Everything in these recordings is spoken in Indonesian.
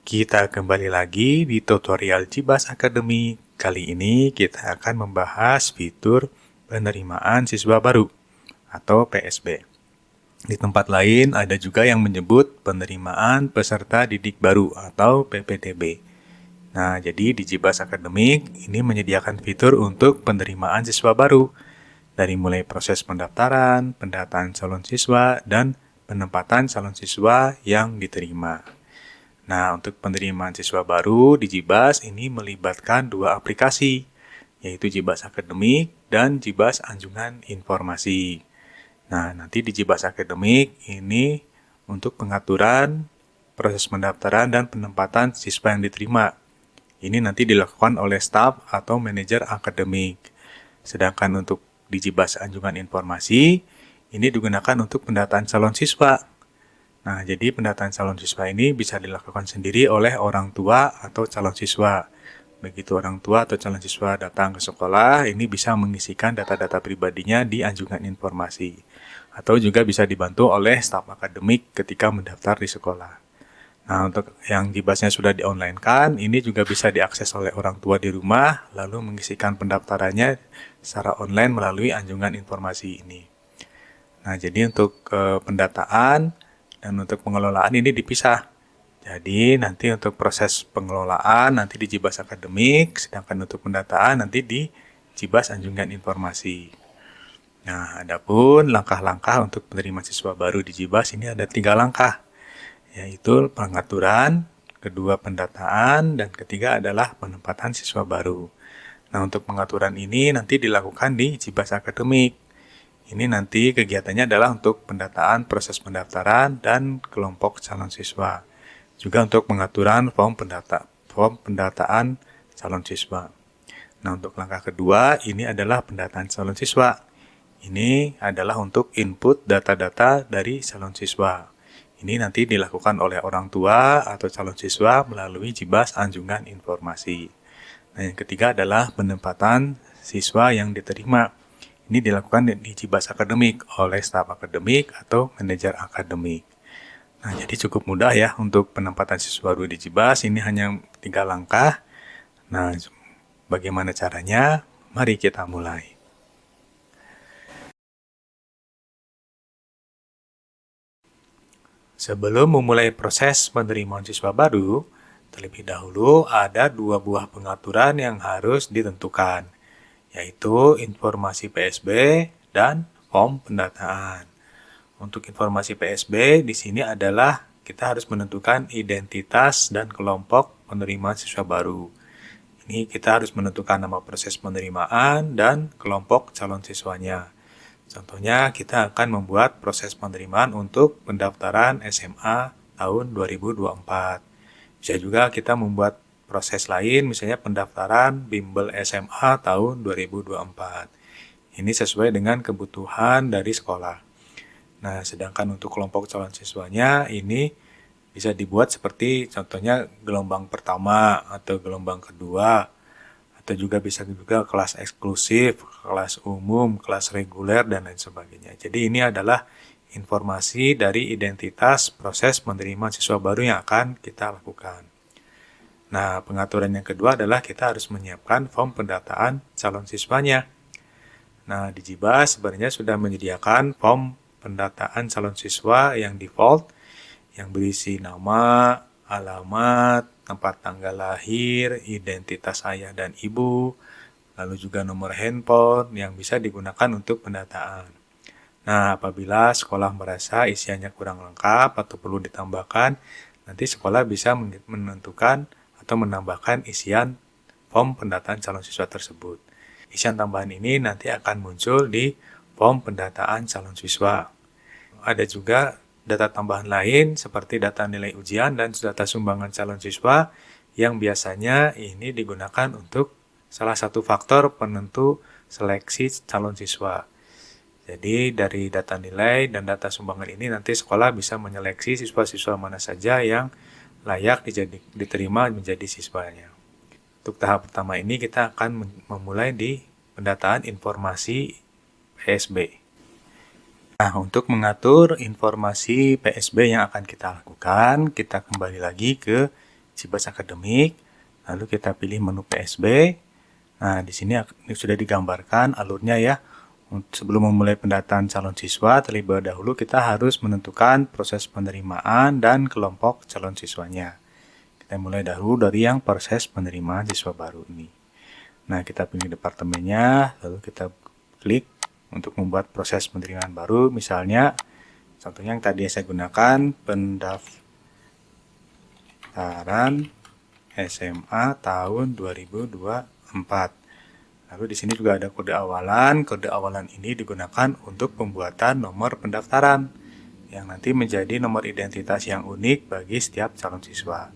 Kita kembali lagi di tutorial Cibas Academy. Kali ini kita akan membahas fitur penerimaan siswa baru atau PSB. Di tempat lain ada juga yang menyebut penerimaan peserta didik baru atau PPDB. Nah, jadi di Cibas Academy ini menyediakan fitur untuk penerimaan siswa baru dari mulai proses pendaftaran, pendataan calon siswa, dan penempatan calon siswa yang diterima. Nah, untuk penerimaan siswa baru di Jibas ini melibatkan dua aplikasi, yaitu Jibas Akademik dan Jibas Anjungan Informasi. Nah, nanti di Jibas Akademik ini untuk pengaturan proses pendaftaran dan penempatan siswa yang diterima. Ini nanti dilakukan oleh staf atau manajer akademik. Sedangkan untuk di Jibas Anjungan Informasi, ini digunakan untuk pendataan calon siswa. Nah, jadi pendataan calon siswa ini bisa dilakukan sendiri oleh orang tua atau calon siswa. Begitu orang tua atau calon siswa datang ke sekolah, ini bisa mengisikan data-data pribadinya di anjungan informasi. Atau juga bisa dibantu oleh staf akademik ketika mendaftar di sekolah. Nah, untuk yang Jibasnya sudah di-online-kan, ini juga bisa diakses oleh orang tua di rumah, lalu mengisikan pendaftarannya secara online melalui anjungan informasi ini. Nah, jadi untuk pendataan dan untuk pengelolaan ini dipisah. Jadi nanti untuk proses pengelolaan nanti di Jibas Akademik, sedangkan untuk pendataan nanti di Jibas Anjungan Informasi. Nah, adapun langkah-langkah untuk penerima siswa baru di Jibas ini ada 3 langkah, yaitu pengaturan, kedua pendataan, dan ketiga adalah penempatan siswa baru. Nah, untuk pengaturan ini nanti dilakukan di Jibas Akademik. Ini nanti kegiatannya adalah untuk pendataan proses pendaftaran dan kelompok calon siswa. Juga untuk pengaturan form pendataan calon siswa. Nah, untuk langkah kedua ini adalah pendataan calon siswa. Ini adalah untuk input data-data dari calon siswa. Ini nanti dilakukan oleh orang tua atau calon siswa melalui Jibas Anjungan Informasi. Nah, yang ketiga adalah penempatan siswa yang diterima. Ini dilakukan di Jibas Akademik oleh staf akademik atau manajer akademik. Nah, jadi cukup mudah ya untuk penempatan siswa baru di Jibas. Ini hanya 3 langkah. Nah, bagaimana caranya? Mari kita mulai. Sebelum memulai proses penerimaan siswa baru, terlebih dahulu ada 2 buah pengaturan yang harus ditentukan, yaitu informasi PSB dan form pendataan. Untuk informasi PSB di sini adalah kita harus menentukan identitas dan kelompok penerima siswa baru. Ini kita harus menentukan nama proses penerimaan dan kelompok calon siswanya. Contohnya kita akan membuat proses penerimaan untuk pendaftaran SMA tahun 2024. Bisa juga kita membuat proses lain, misalnya pendaftaran bimbel SMA tahun 2024. Ini sesuai dengan kebutuhan dari sekolah. Nah, sedangkan untuk kelompok calon siswanya ini bisa dibuat seperti contohnya gelombang pertama atau gelombang kedua, atau juga bisa juga kelas eksklusif, kelas umum, kelas reguler, dan lain sebagainya. Jadi ini adalah informasi dari identitas proses menerima siswa baru yang akan kita lakukan. Nah, pengaturan yang kedua adalah kita harus menyiapkan form pendataan calon siswanya. Nah, di Jibas sebenarnya sudah menyediakan form pendataan calon siswa yang default, yang berisi nama, alamat, tempat tanggal lahir, identitas ayah dan ibu, lalu juga nomor handphone yang bisa digunakan untuk pendataan. Nah, apabila sekolah merasa isiannya kurang lengkap atau perlu ditambahkan, nanti sekolah bisa menentukan atau menambahkan isian form pendataan calon siswa tersebut. Isian tambahan ini nanti akan muncul di form pendataan calon siswa. Ada juga data tambahan lain seperti data nilai ujian dan data sumbangan calon siswa yang biasanya ini digunakan untuk salah satu faktor penentu seleksi calon siswa. Jadi dari data nilai dan data sumbangan ini nanti sekolah bisa menyeleksi siswa-siswa mana saja yang layak diterima menjadi siswanya. Untuk tahap pertama ini kita akan memulai di pendataan informasi PSB. Nah, untuk mengatur informasi PSB yang akan kita lakukan, kita kembali lagi ke Cibas Akademik, lalu kita pilih menu PSB. Nah, di sini sudah digambarkan alurnya ya. Sebelum memulai pendataan calon siswa, terlebih dahulu kita harus menentukan proses penerimaan dan kelompok calon siswanya. Kita mulai dahulu dari yang proses penerimaan siswa baru ini. Nah, kita pilih departemennya, lalu kita klik untuk membuat proses penerimaan baru. Misalnya, contohnya yang tadi saya gunakan, pendaftaran SMA tahun 2024. Lalu di sini juga ada kode awalan. Kode awalan ini digunakan untuk pembuatan nomor pendaftaran yang nanti menjadi nomor identitas yang unik bagi setiap calon siswa.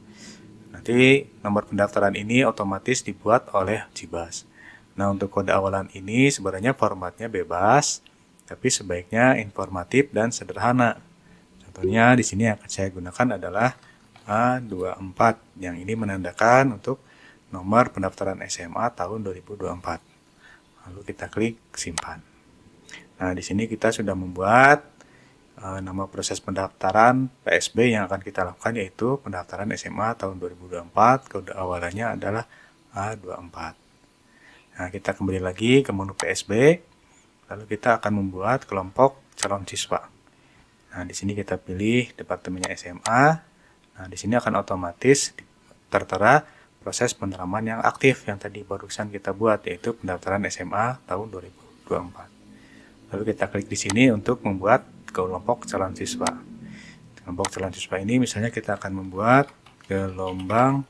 Nanti nomor pendaftaran ini otomatis dibuat oleh Cibas. Nah, untuk kode awalan ini sebenarnya formatnya bebas, tapi sebaiknya informatif dan sederhana. Contohnya di sini yang akan saya gunakan adalah A24 yang ini menandakan untuk nomor pendaftaran SMA tahun 2024. Lalu kita klik simpan. Nah, di sini kita sudah membuat nama proses pendaftaran PSB yang akan kita lakukan, yaitu pendaftaran SMA tahun 2024. Kode awalannya adalah A24. Nah, kita kembali lagi ke menu PSB. Lalu kita akan membuat kelompok calon siswa. Nah, di sini kita pilih departemennya SMA. Nah, di sini akan otomatis tertera proses penerimaan yang aktif yang tadi barusan kita buat, yaitu pendaftaran SMA tahun 2024. Lalu kita klik di sini untuk membuat kelompok calon siswa. Kelompok calon siswa ini misalnya kita akan membuat gelombang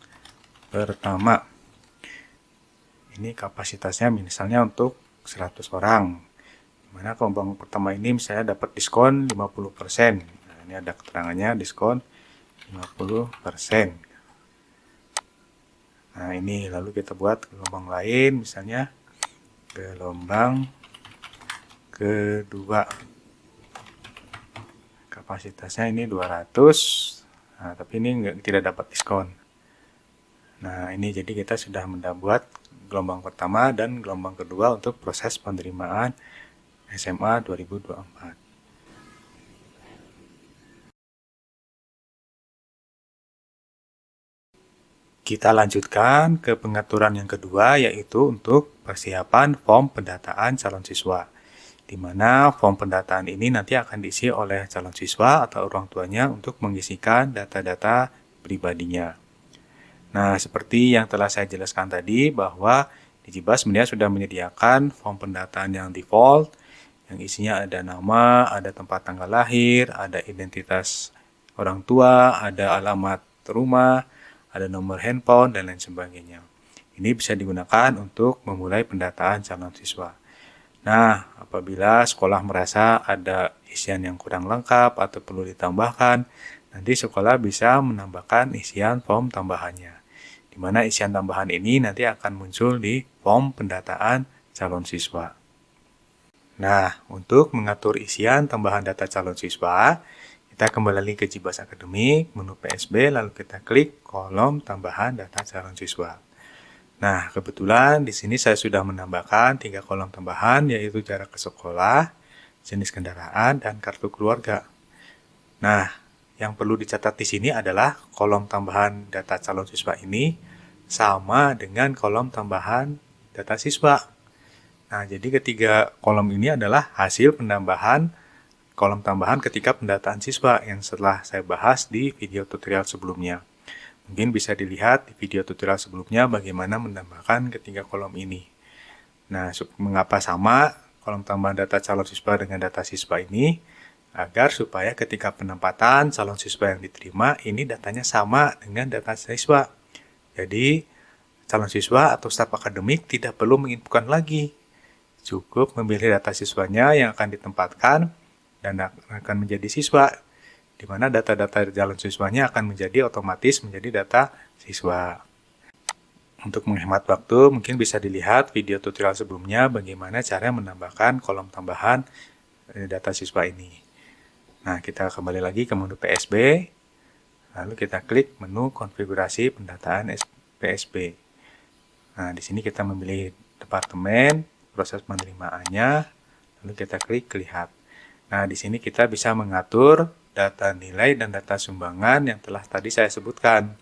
pertama. Ini kapasitasnya misalnya untuk 100 orang. Dimana gelombang pertama ini misalnya dapat diskon 50%. Nah, ini ada keterangannya diskon 50%. Nah, ini lalu kita buat gelombang lain, misalnya gelombang kedua. Kapasitasnya ini 200, nah, tapi ini tidak dapat diskon. Nah, ini jadi kita sudah membuat gelombang pertama dan gelombang kedua untuk proses penerimaan SMA 2024. Kita lanjutkan ke pengaturan yang kedua, yaitu untuk persiapan form pendataan calon siswa. Di mana form pendataan ini nanti akan diisi oleh calon siswa atau orang tuanya untuk mengisikan data-data pribadinya. Nah, seperti yang telah saya jelaskan tadi, bahwa di Cibas sebenarnya sudah menyediakan form pendataan yang default, yang isinya ada nama, ada tempat tanggal lahir, ada identitas orang tua, ada alamat rumah, ada nomor handphone, dan lain sebagainya. Ini bisa digunakan untuk memulai pendataan calon siswa. Nah, apabila sekolah merasa ada isian yang kurang lengkap atau perlu ditambahkan, nanti sekolah bisa menambahkan isian form tambahannya. Di mana isian tambahan ini nanti akan muncul di form pendataan calon siswa. Nah, untuk mengatur isian tambahan data calon siswa, kita kembali lagi ke Cibas Akademik, menu PSB, lalu kita klik kolom tambahan data calon siswa. Nah, kebetulan di sini saya sudah menambahkan 3 kolom tambahan, yaitu jarak ke sekolah, jenis kendaraan, dan kartu keluarga. Nah, yang perlu dicatat di sini adalah kolom tambahan data calon siswa ini sama dengan kolom tambahan data siswa. Nah, jadi ketiga kolom ini adalah hasil penambahan kolom tambahan ketika pendataan siswa yang setelah saya bahas di video tutorial sebelumnya. Mungkin bisa dilihat di video tutorial sebelumnya bagaimana menambahkan ketiga kolom ini. Nah, mengapa sama kolom tambahan data calon siswa dengan data siswa ini? Agar supaya ketika penempatan calon siswa yang diterima, ini datanya sama dengan data siswa. Jadi, calon siswa atau staf akademik tidak perlu menginputkan lagi. Cukup memilih data siswanya yang akan ditempatkan dan akan menjadi siswa, di mana data-data calon siswanya akan menjadi otomatis menjadi data siswa. Untuk menghemat waktu, mungkin bisa dilihat video tutorial sebelumnya bagaimana cara menambahkan kolom tambahan data siswa ini. Nah, kita kembali lagi ke menu PSB, lalu kita klik menu konfigurasi pendataan PSB. Nah, di sini kita memilih departemen, proses penerimaannya, lalu kita klik lihat. Nah, di sini kita bisa mengatur data nilai dan data sumbangan yang telah tadi saya sebutkan.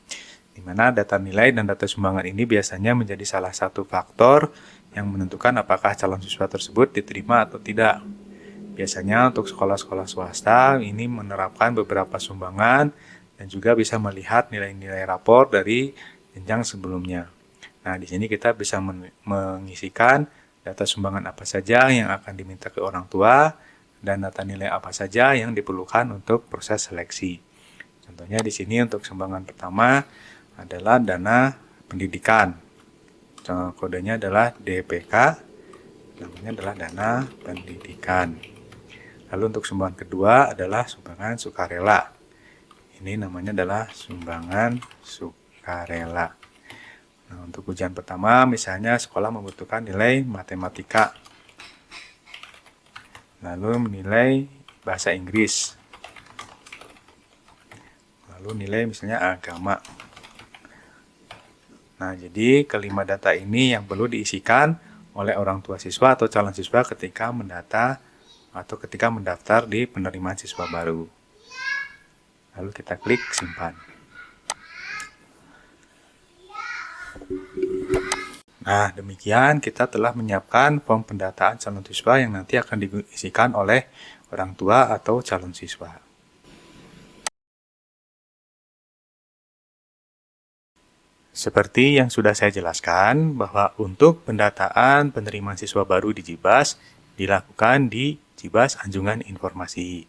di mana data nilai dan data sumbangan ini biasanya menjadi salah satu faktor yang menentukan apakah calon siswa tersebut diterima atau tidak. Biasanya untuk sekolah-sekolah swasta ini menerapkan beberapa sumbangan dan juga bisa melihat nilai-nilai rapor dari jenjang sebelumnya. Nah, di sini kita bisa mengisikan data sumbangan apa saja yang akan diminta ke orang tua dan data nilai apa saja yang diperlukan untuk proses seleksi. Contohnya di sini untuk sumbangan pertama adalah dana pendidikan. Kodenya adalah DPK, namanya adalah dana pendidikan. Lalu untuk sumbangan kedua adalah sumbangan sukarela. Ini namanya adalah sumbangan sukarela. Nah, untuk ujian pertama misalnya sekolah membutuhkan nilai matematika. Lalu nilai bahasa Inggris. Lalu nilai misalnya agama. Nah, jadi kelima data ini yang perlu diisikan oleh orang tua siswa atau calon siswa ketika mendaftar di penerimaan siswa baru. Lalu kita klik simpan. Nah, demikian kita telah menyiapkan form pendataan calon siswa yang nanti akan diisikan oleh orang tua atau calon siswa. Seperti yang sudah saya jelaskan, bahwa untuk pendataan penerimaan siswa baru di JIBAS dilakukan di JIBAS Anjungan Informasi.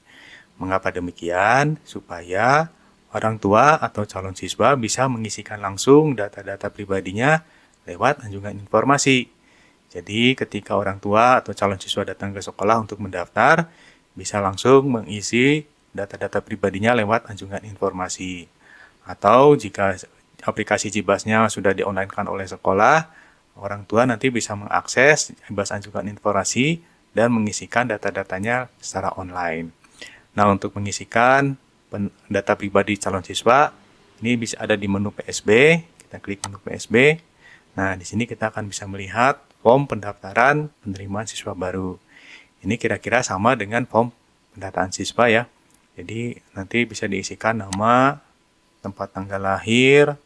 Mengapa demikian? Supaya orang tua atau calon siswa bisa mengisikan langsung data-data pribadinya lewat anjungan informasi. Jadi ketika orang tua atau calon siswa datang ke sekolah untuk mendaftar, bisa langsung mengisi data-data pribadinya lewat anjungan informasi. Atau jika aplikasi JIBAS-nya sudah di-online-kan oleh sekolah, orang tua nanti bisa mengakses JIBAS Anjungan Informasi dan mengisikan data-datanya secara online. Nah, untuk mengisikan data pribadi calon siswa, ini bisa ada di menu PSB. Kita klik menu PSB. Nah, di sini kita akan bisa melihat form pendaftaran penerimaan siswa baru. Ini kira-kira sama dengan form pendataan siswa ya. Jadi, nanti bisa diisikan nama, tempat tanggal lahir,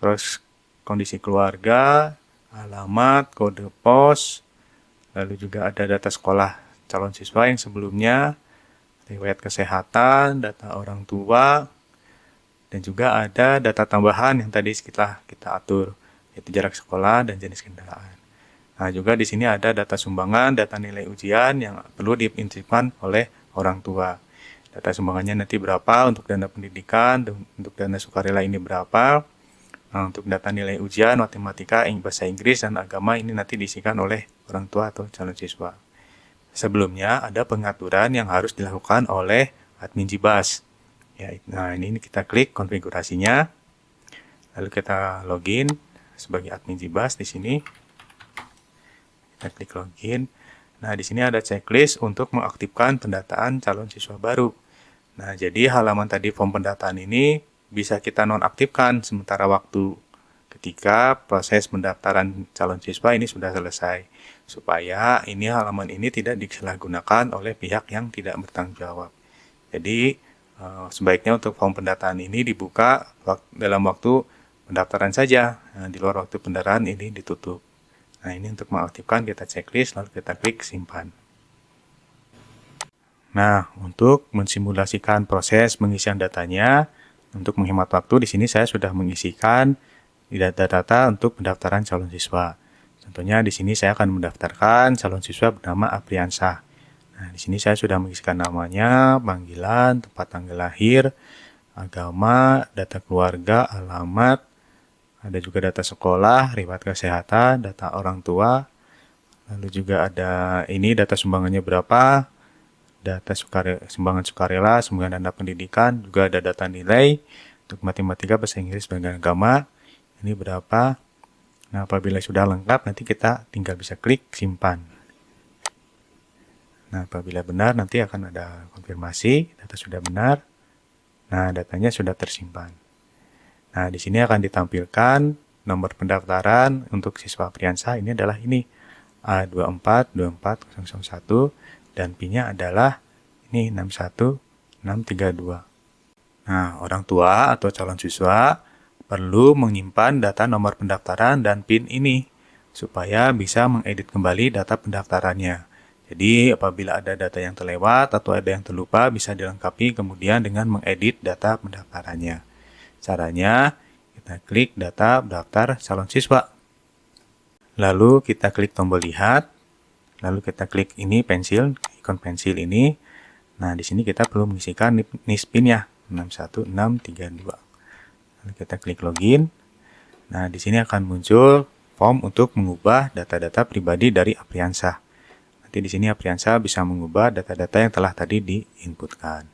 terus kondisi keluarga, alamat, kode pos, lalu juga ada data sekolah calon siswa yang sebelumnya, riwayat kesehatan, data orang tua, dan juga ada data tambahan yang tadi kita atur, yaitu jarak sekolah dan jenis kendaraan. Nah, juga di sini ada data sumbangan, data nilai ujian yang perlu diinputkan oleh orang tua. Data sumbangannya nanti berapa untuk dana pendidikan, untuk dana sukarela ini berapa. Nah, untuk data nilai ujian, matematika, bahasa Inggris, dan agama ini nanti diisikan oleh orang tua atau calon siswa. Sebelumnya ada pengaturan yang harus dilakukan oleh admin JIBAS. Ya, nah, ini kita klik konfigurasinya. Lalu kita login sebagai admin JIBAS di sini. Kita klik login. Nah, di sini ada checklist untuk mengaktifkan pendataan calon siswa baru. Nah, jadi halaman tadi form pendataan ini bisa kita nonaktifkan sementara waktu ketika proses pendaftaran calon siswa ini sudah selesai, supaya ini halaman ini tidak disalahgunakan oleh pihak yang tidak bertanggung jawab. Jadi sebaiknya untuk form pendataan ini dibuka dalam waktu pendaftaran saja. Nah, di luar waktu pendaftaran ini ditutup. Nah, ini untuk mengaktifkan kita checklist lalu kita klik simpan. Nah, untuk mensimulasikan proses pengisian datanya, untuk menghemat waktu, di sini saya sudah mengisikan data-data untuk pendaftaran calon siswa. Contohnya di sini saya akan mendaftarkan calon siswa bernama Apriansah. Nah, di sini saya sudah mengisikan namanya, panggilan, tempat tanggal lahir, agama, data keluarga, alamat, ada juga data sekolah, riwayat kesehatan, data orang tua, lalu juga ada ini data sumbangannya berapa, data sumbangan sukarela, sumbangan dana pendidikan, juga ada data nilai untuk matematika, bahasa Inggris, dan agama. Ini berapa? Nah, apabila sudah lengkap, nanti kita tinggal bisa klik simpan. Nah, apabila benar, nanti akan ada konfirmasi, data sudah benar. Nah, datanya sudah tersimpan. Nah, di sini akan ditampilkan nomor pendaftaran untuk siswa Apriansah. Ini adalah ini, A2424001. Dan PIN-nya adalah ini 61632. Nah, orang tua atau calon siswa perlu menyimpan data nomor pendaftaran dan PIN ini supaya bisa mengedit kembali data pendaftarannya. Jadi apabila ada data yang terlewat atau ada yang terlupa bisa dilengkapi kemudian dengan mengedit data pendaftarannya. Caranya kita klik data daftar calon siswa. Lalu kita klik tombol lihat. Lalu kita klik ini pensil, ikon pensil ini. Nah, di sini kita perlu mengisikan NIS PIN ya, 61632. Lalu kita klik login. Nah, di sini akan muncul form untuk mengubah data-data pribadi dari Apriansah. Nanti di sini Apriansah bisa mengubah data-data yang telah tadi diinputkan.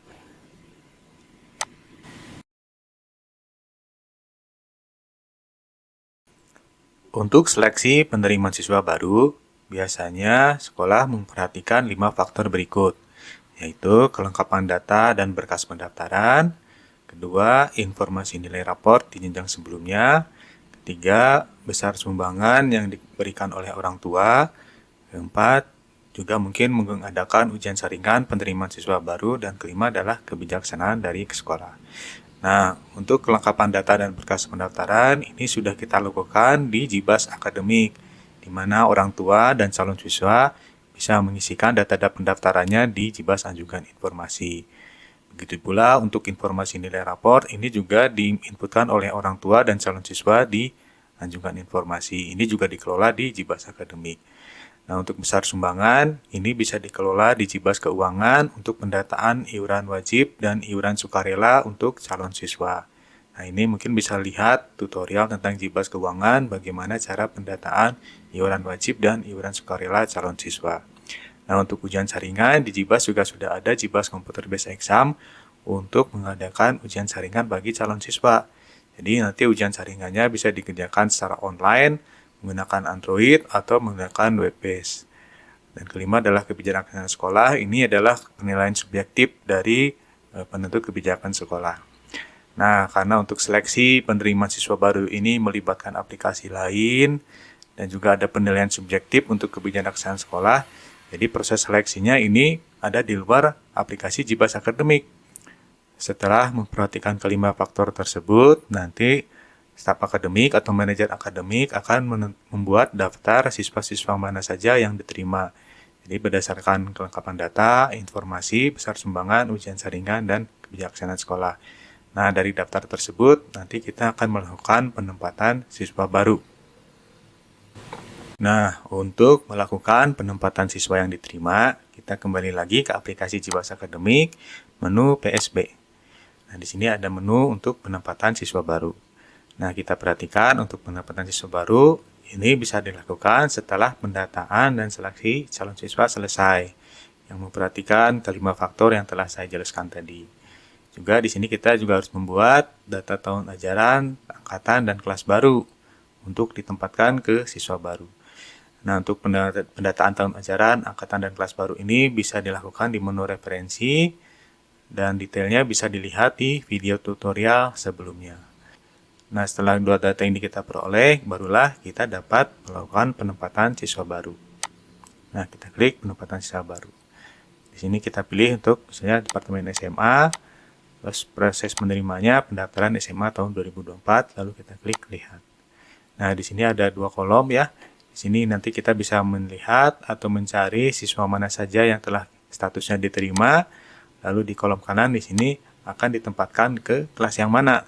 Untuk seleksi penerimaan siswa baru, biasanya sekolah memperhatikan 5 faktor berikut, yaitu kelengkapan data dan berkas pendaftaran, kedua, informasi nilai raport di jenjang sebelumnya, ketiga, besar sumbangan yang diberikan oleh orang tua, keempat, juga mungkin mengadakan ujian saringan penerimaan siswa baru, dan kelima adalah kebijaksanaan dari sekolah. Nah, untuk kelengkapan data dan berkas pendaftaran, ini sudah kita lakukan di Jibas Akademik, di mana orang tua dan calon siswa bisa mengisikan data-data pendaftarannya di Jibas Anjungan Informasi. Begitu pula untuk informasi nilai raport, ini juga diinputkan oleh orang tua dan calon siswa di Anjungan Informasi. Ini juga dikelola di Jibas Akademik. Nah, untuk besar sumbangan, ini bisa dikelola di Jibas Keuangan untuk pendataan iuran wajib dan iuran sukarela untuk calon siswa. Nah, ini mungkin bisa lihat tutorial tentang Jibas Keuangan, bagaimana cara pendataan iuran wajib dan iuran sukarela calon siswa. Nah, untuk ujian saringan di Jibas juga sudah ada Jibas Computer Based Exam untuk mengadakan ujian saringan bagi calon siswa. Jadi nanti ujian saringannya bisa dikerjakan secara online, menggunakan Android atau menggunakan web-based. Dan kelima adalah kebijaksanaan sekolah. Ini adalah penilaian subjektif dari penentu kebijakan sekolah. Nah, karena untuk seleksi penerimaan siswa baru ini melibatkan aplikasi lain dan juga ada penilaian subjektif untuk kebijaksanaan sekolah, jadi proses seleksinya ini ada di luar aplikasi Jibas Akademik. Setelah memperhatikan kelima faktor tersebut, nanti staf akademik atau manajer akademik akan membuat daftar siswa-siswa mana saja yang diterima. Jadi berdasarkan kelengkapan data, informasi, besar sumbangan, ujian saringan, dan kebijaksanaan sekolah. Nah, dari daftar tersebut, nanti kita akan melakukan penempatan siswa baru. Nah, untuk melakukan penempatan siswa yang diterima, kita kembali lagi ke aplikasi Jibas Akademik, menu PSB. Nah, di sini ada menu untuk penempatan siswa baru. Nah, kita perhatikan untuk penempatan siswa baru, ini bisa dilakukan setelah pendataan dan seleksi calon siswa selesai, yang memperhatikan kelima faktor yang telah saya jelaskan tadi. Juga di sini kita juga harus membuat data tahun ajaran, angkatan, dan kelas baru untuk ditempatkan ke siswa baru. Nah, untuk pendataan tahun ajaran, angkatan, dan kelas baru ini bisa dilakukan di menu referensi dan detailnya bisa dilihat di video tutorial sebelumnya. Nah, setelah dua data ini kita peroleh, barulah kita dapat melakukan penempatan siswa baru. Nah, kita klik penempatan siswa baru. Di sini kita pilih untuk misalnya Departemen SMA, terus proses menerimanya pendaftaran SMA tahun 2024, lalu kita klik lihat. Nah, di sini ada dua kolom ya. Di sini nanti kita bisa melihat atau mencari siswa mana saja yang telah statusnya diterima. Lalu di kolom kanan di sini akan ditempatkan ke kelas yang mana.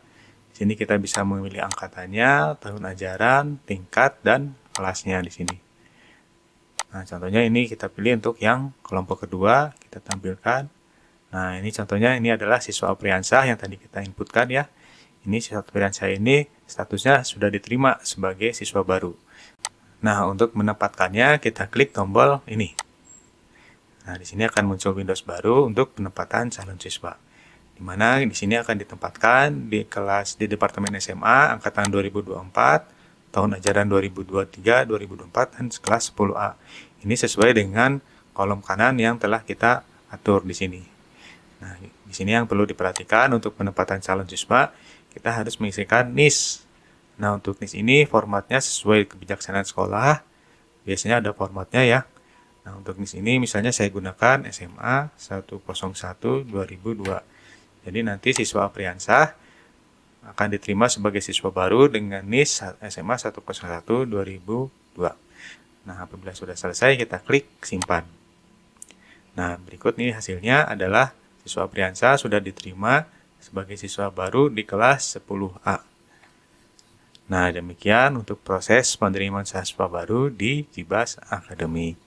Di sini kita bisa memilih angkatannya, tahun ajaran, tingkat, dan kelasnya di sini. Nah, contohnya ini kita pilih untuk yang kelompok kedua, kita tampilkan. Nah, ini contohnya ini adalah siswa Apriansah yang tadi kita inputkan ya. Ini siswa Apriansah ini statusnya sudah diterima sebagai siswa baru. Nah, untuk menempatkannya kita klik tombol ini. Nah, di sini akan muncul Windows baru untuk penempatan calon siswa. Di mana di sini akan ditempatkan di kelas di Departemen SMA angkatan 2024, tahun ajaran 2023-2024 dan kelas 10A. Ini sesuai dengan kolom kanan yang telah kita atur di sini. Nah, di sini yang perlu diperhatikan untuk penempatan calon siswa, kita harus mengisikan NIS. Nah, untuk NIS ini formatnya sesuai kebijaksanaan sekolah. Biasanya ada formatnya ya. Nah, untuk NIS ini misalnya saya gunakan SMA 101-2002. Jadi nanti siswa Apriansah akan diterima sebagai siswa baru dengan NIS SMA 101 2002. Nah, apabila sudah selesai, kita klik simpan. Nah, berikut nih hasilnya adalah siswa Priyansa sudah diterima sebagai siswa baru di kelas 10A. Nah, demikian untuk proses penerimaan siswa baru di Jibas Academy.